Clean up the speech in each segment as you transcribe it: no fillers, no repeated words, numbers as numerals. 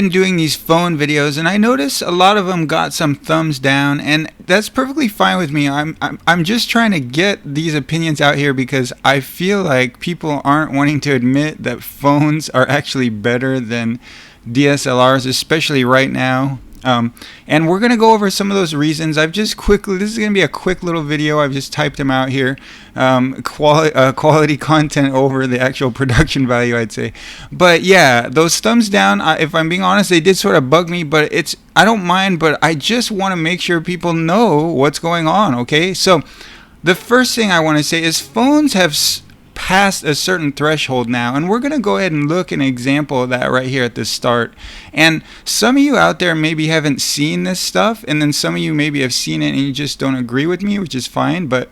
been doing these phone videos, and I notice a lot of them got some thumbs down, and that's perfectly fine with me. I'm just trying to get these opinions out here because I feel like people aren't wanting to admit that phones are actually better than DSLRs, especially right now. And we're going to go over some of those reasons. This is going to be a quick little video. I've just typed them out here. Quality content over the actual production value, I'd say. But yeah, those thumbs down, if I'm being honest, they did sort of bug me, but I don't mind, but I just want to make sure people know what's going on, okay? So the first thing I want to say is phones have past a certain threshold now, and we're going to go ahead and look at an example of that right here at the start. And some of you out there maybe haven't seen this stuff, and then some of you maybe have seen it and you just don't agree with me, which is fine. But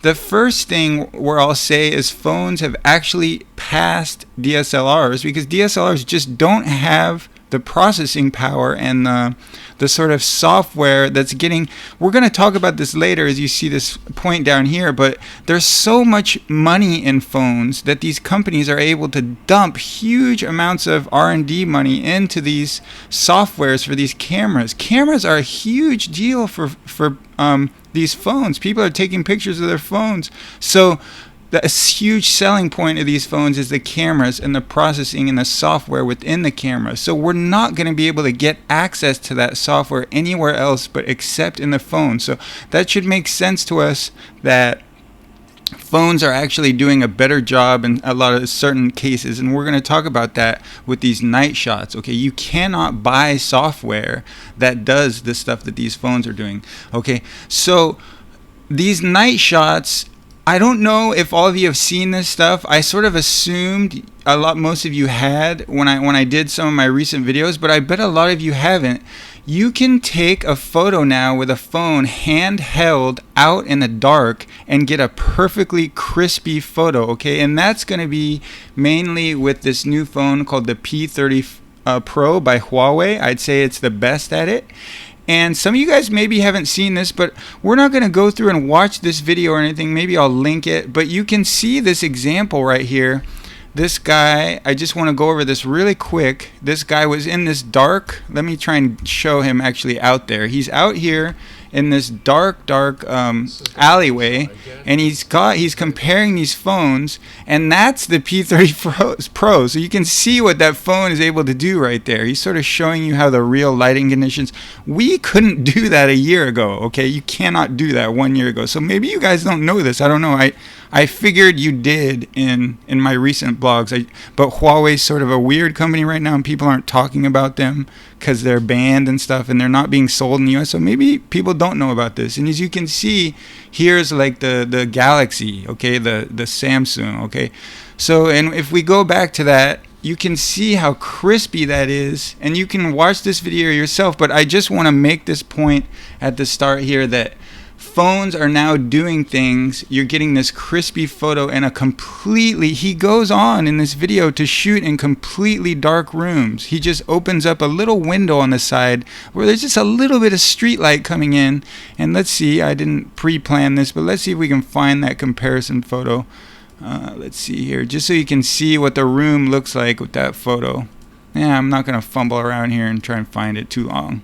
the first thing where I'll say is phones have actually passed DSLRs because DSLRs just don't have the processing power and the sort of software that's getting. We're going to talk about this later as you see this point down here, but there's so much money in phones that these companies are able to dump huge amounts of R&D money into these softwares for these cameras. Cameras are a huge deal for these phones. People are taking pictures of their phones. So the huge selling point of these phones is the cameras and the processing and the software within the camera. So we're not going to be able to get access to that software anywhere else but except in the phone. So that should make sense to us that phones are actually doing a better job in a lot of certain cases, and we're going to talk about that with these night shots. Okay, you cannot buy software that does the stuff that these phones are doing. Okay, so these night shots, I don't know if all of you have seen this stuff. I sort of assumed most of you had when I did some of my recent videos, but I bet a lot of you haven't. You can take a photo now with a phone handheld out in the dark and get a perfectly crispy photo, okay? And that's going to be mainly with this new phone called the P30 Pro by Huawei. I'd say it's the best at it. And some of you guys maybe haven't seen this, but we're not going to go through and watch this video or anything. Maybe I'll link it, but you can see this example right here. This guy, I just want to go over this really quick. This guy was in this dark, let me try and show him actually out there. He's out here in this dark alleyway, and he's comparing these phones, and that's the P30 Pro. So you can see what that phone is able to do right there. He's sort of showing you how the real lighting conditions. We couldn't do that a year ago, okay? You cannot do that 1 year ago. So maybe you guys don't know this. I don't know. I figured you did in my recent blogs. But Huawei's sort of a weird company right now, and people aren't talking about them because they're banned and stuff, and they're not being sold in the US. So maybe people don't know about this. And as you can see, here's like the Galaxy, okay, the Samsung, okay. So, and if we go back to that, you can see how crispy that is, and you can watch this video yourself. But I just want to make this point at the start here that phones are now doing things. You're getting this crispy photo in a completely, he goes on in this video to shoot in completely dark rooms. He just opens up a little window on the side where there's just a little bit of street light coming in. And let's see, I didn't pre-plan this, but let's see if we can find that comparison photo. Let's see here, just so you can see what the room looks like with that photo. Yeah, I'm not going to fumble around here and try and find it too long.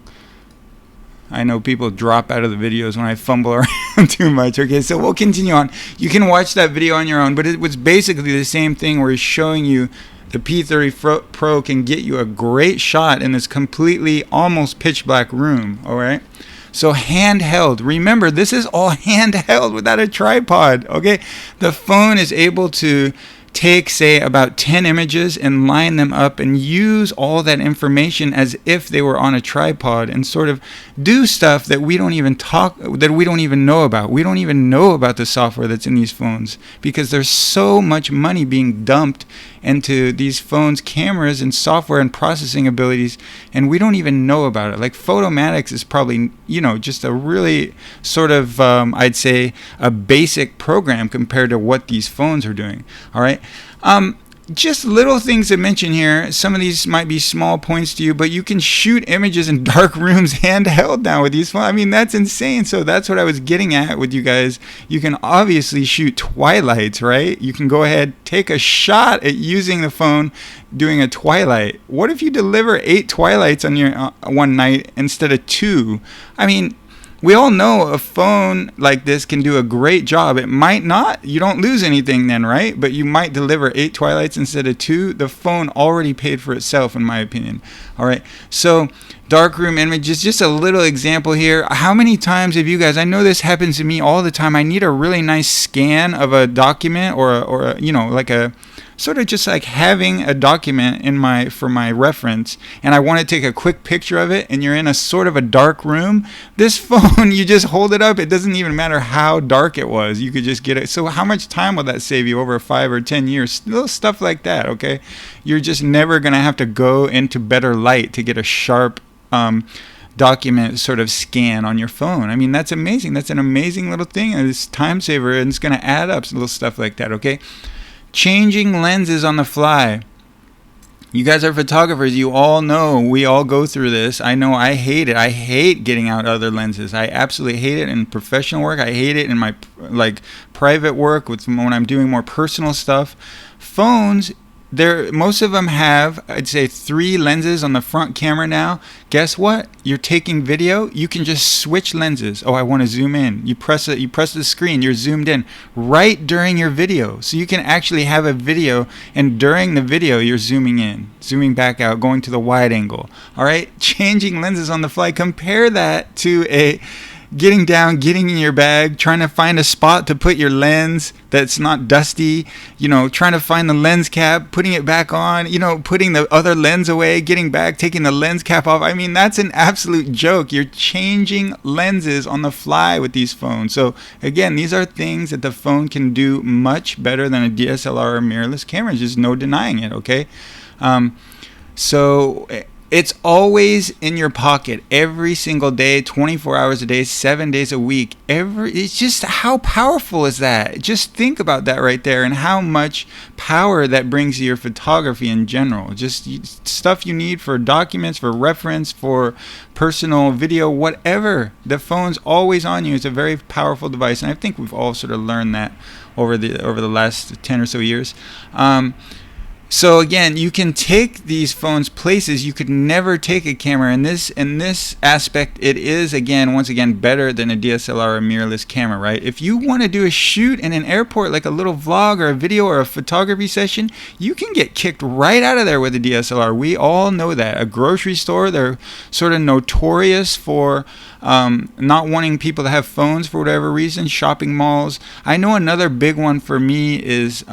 I know people drop out of the videos when I fumble around too much. Okay, so we'll continue on. You can watch that video on your own, but it was basically the same thing where he's showing you the P30 Pro can get you a great shot in this completely almost pitch black room, all right? So handheld, remember, this is all handheld without a tripod, okay? The phone is able to take, say, about 10 images and line them up and use all that information as if they were on a tripod and sort of do stuff that we don't even know about. We don't even know about the software that's in these phones because there's so much money being dumped into these phones' cameras and software and processing abilities, and we don't even know about it. Like Photomatics is probably, just a really sort of, I'd say, a basic program compared to what these phones are doing. All right. just little things to mention here. Some of these might be small points to you, but you can shoot images in dark rooms handheld now with these phones. I mean, that's insane. So that's what I was getting at with you guys. You can obviously shoot twilights, right? You can go ahead, take a shot at using the phone doing a twilight. What if you deliver 8 twilights on your one night instead of 2? I mean, we all know a phone like this can do a great job. It might not. You don't lose anything then, right? But you might deliver 8 twilights instead of 2. The phone already paid for itself, in my opinion. All right. So darkroom images, just a little example here. How many times have you guys, I know this happens to me all the time. I need a really nice scan of a document or you know, like a sort of just like having a document in for my reference, and I want to take a quick picture of it, and you're in a sort of a dark room. This phone, you just hold it up. It doesn't even matter how dark it was. You could just get it. So how much time will that save you over 5 or 10 years? Little stuff like that, okay? You're just never going to have to go into better light to get a sharp document sort of scan on your phone. I mean, that's amazing. That's an amazing little thing. It's time saver, and it's going to add up, little stuff like that, okay? Changing lenses on the fly. You guys are photographers. You all know we all go through this. I know I hate it. I hate getting out other lenses. I absolutely hate it in professional work. I hate it in my private work when I'm doing more personal stuff. Phones, most of them have, I'd say, 3 lenses on the front camera now. Guess what? You're taking video. You can just switch lenses. Oh, I want to zoom in. You press it. You press the screen. You're zoomed in right during your video. So you can actually have a video, and during the video, you're zooming in, zooming back out, going to the wide angle. All right, changing lenses on the fly. Compare that to getting down, getting in your bag, trying to find a spot to put your lens that's not dusty, you know, trying to find the lens cap, putting it back on, you know, putting the other lens away, getting back, taking the lens cap off. I mean, that's an absolute joke. You're changing lenses on the fly with these phones. So again, these are things that the phone can do much better than a DSLR or mirrorless camera. There's just no denying it, okay? So it's always in your pocket every single day, 24 hours a day, 7 days a week. It's just, how powerful is that? Just think about that right there, and how much power that brings to your photography in general. Just stuff you need for documents, for reference, for personal video, whatever. The phone's always on you. It's a very powerful device, and I think we've all sort of learned that over the last 10 or so years. So again, you can take these phones places you could never take a camera. In this aspect, it is once again better than a DSLR or mirrorless camera, right? If you want to do a shoot in an airport, like a little vlog or a video or a photography session, you can get kicked right out of there with a DSLR. We all know that. A grocery store, they're sort of notorious for not wanting people to have phones for whatever reason. Shopping malls. I know another big one for me is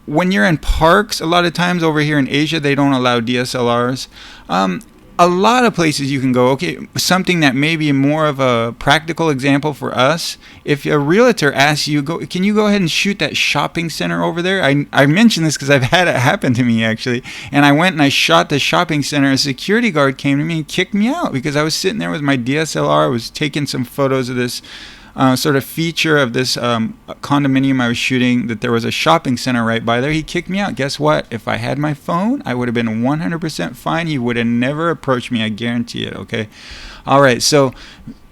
when you're in parks, a lot of times over here in Asia, they don't allow DSLRs. A lot of places you can go. Okay, something that may be more of a practical example for us. If a realtor asks you, can you go ahead and shoot that shopping center over there? I mentioned this because I've had it happen to me, actually. And I went and I shot the shopping center. A security guard came to me and kicked me out because I was sitting there with my DSLR. I was taking some photos of this sort of feature of this condominium I was shooting, that there was a shopping center right by there. He kicked me out. Guess what? If I had my phone, I would have been 100% fine. He would have never approached me. I guarantee it, okay? All right, so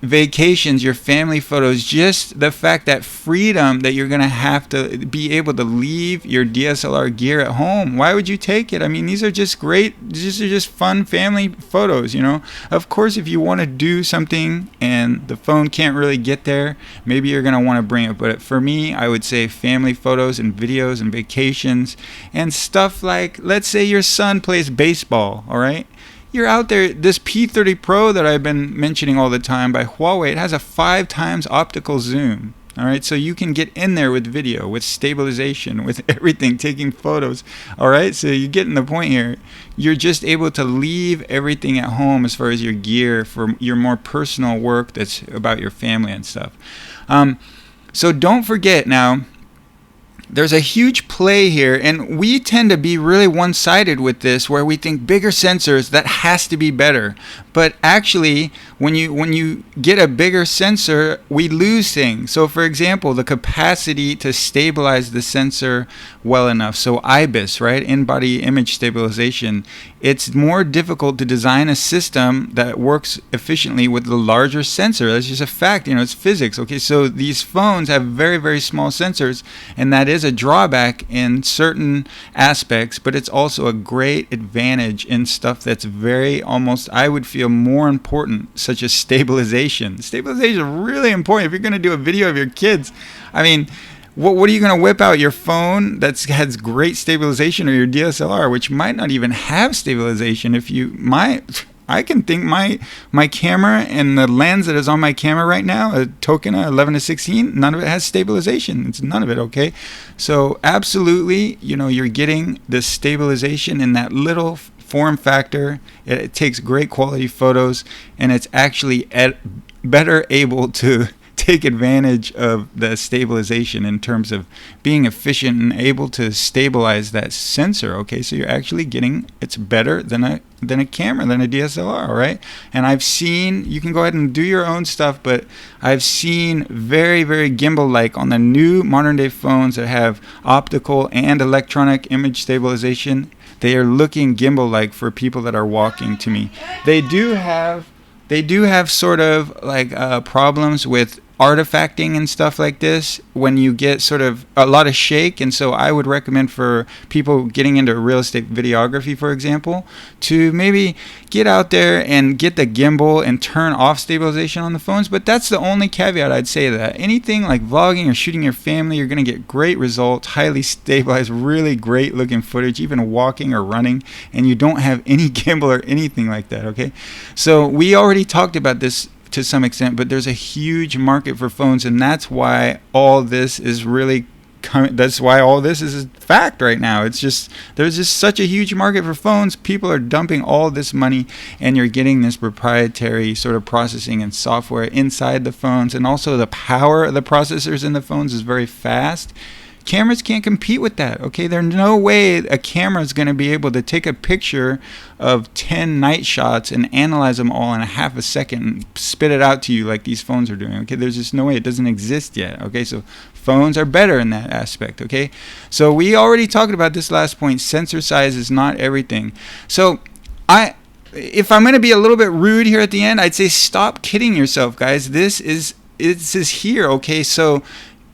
vacations, your family photos, just the fact that freedom that you're going to have to be able to leave your DSLR gear at home. Why would you take it? I mean, these are just great, these are just fun family photos, you know. Of course, if you want to do something and the phone can't really get there, maybe you're going to want to bring it. But for me, I would say family photos and videos and vacations and stuff like, let's say your son plays baseball, all right? You're out there, this P30 Pro that I've been mentioning all the time by Huawei, it has a 5 times optical zoom. All right, so you can get in there with video, with stabilization, with everything, taking photos. All right, so you're getting the point here. You're just able to leave everything at home as far as your gear for your more personal work that's about your family and stuff. So don't forget now, there's a huge play here, and we tend to be really one-sided with this, where we think bigger sensors, that has to be better. But actually, when you get a bigger sensor, we lose things. So for example, the capacity to stabilize the sensor well enough. So IBIS, right, in-body image stabilization, it's more difficult to design a system that works efficiently with the larger sensor. That's just a fact, it's physics. Okay, so these phones have very, very small sensors, and that is a drawback in certain aspects, but it's also a great advantage in stuff that's very, almost, I would feel, more important, such as stabilization. Stabilization is really important. If you're going to do a video of your kids, I mean, what are you going to whip out? Your phone that has great stabilization, or your DSLR, which might not even have stabilization? I can think my camera and the lens that is on my camera right now, a Tokina 11-16, none of it has stabilization. It's none of it, okay? So absolutely, you're getting the stabilization in that little form factor. It takes great quality photos, and it's actually better able to take advantage of the stabilization in terms of being efficient and able to stabilize that sensor. Okay, so you're actually getting, it's better than a camera, than a DSLR, all right? And I've seen, you can go ahead and do your own stuff, but I've seen very, very gimbal-like on the new modern day phones that have optical and electronic image stabilization. They are looking gimbal-like for people that are walking to me. They do have sort of like problems with artifacting and stuff like this when you get sort of a lot of shake. And so I would recommend for people getting into real estate videography, for example, to maybe get out there and get the gimbal and turn off stabilization on the phones. But that's the only caveat I'd say to that. Anything like vlogging or shooting your family, you're going to get great results, highly stabilized, really great looking footage, even walking or running, and you don't have any gimbal or anything like that, okay? So we already talked about this to some extent, but there's a huge market for phones, and that's why all this is really that's why all this is a fact right now. It's just, there's just such a huge market for phones. People are dumping all this money, and you're getting this proprietary sort of processing and software inside the phones, and also the power of the processors in the phones is very fast. Cameras can't compete with that, okay? There's no way a camera is going to be able to take a picture of 10 night shots and analyze them all in a half a second and spit it out to you like these phones are doing, okay? There's just no way. It doesn't exist yet, okay? So phones are better in that aspect, okay? So we already talked about this last point. Sensor size is not everything. So if I'm going to be a little bit rude here at the end, I'd say stop kidding yourself, guys. This is here, okay? So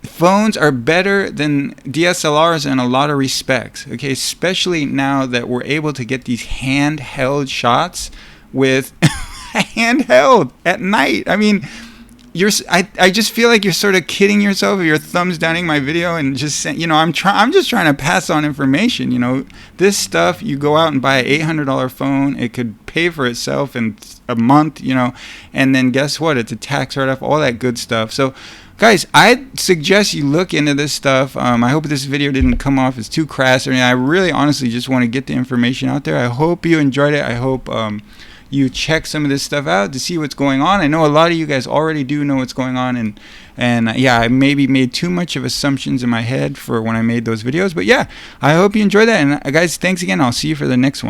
phones are better than DSLRs in a lot of respects, okay? Especially now that we're able to get these handheld shots with handheld at night. I mean, I just feel like you're sort of kidding yourself if you're thumbs downing my video and just saying, I'm just trying to pass on information. This stuff, you go out and buy an $800 phone, it could pay for itself in a month, and then guess what? It's a tax write-off, all that good stuff. So guys, I suggest you look into this stuff. I hope this video didn't come off as too crass or anything. I really honestly just want to get the information out there. I hope you enjoyed it. I hope you check some of this stuff out to see what's going on. I know a lot of you guys already do know what's going on, and yeah, I maybe made too much of assumptions in my head for when I made those videos. But yeah, I hope you enjoyed that. And guys, thanks again. I'll see you for the next one.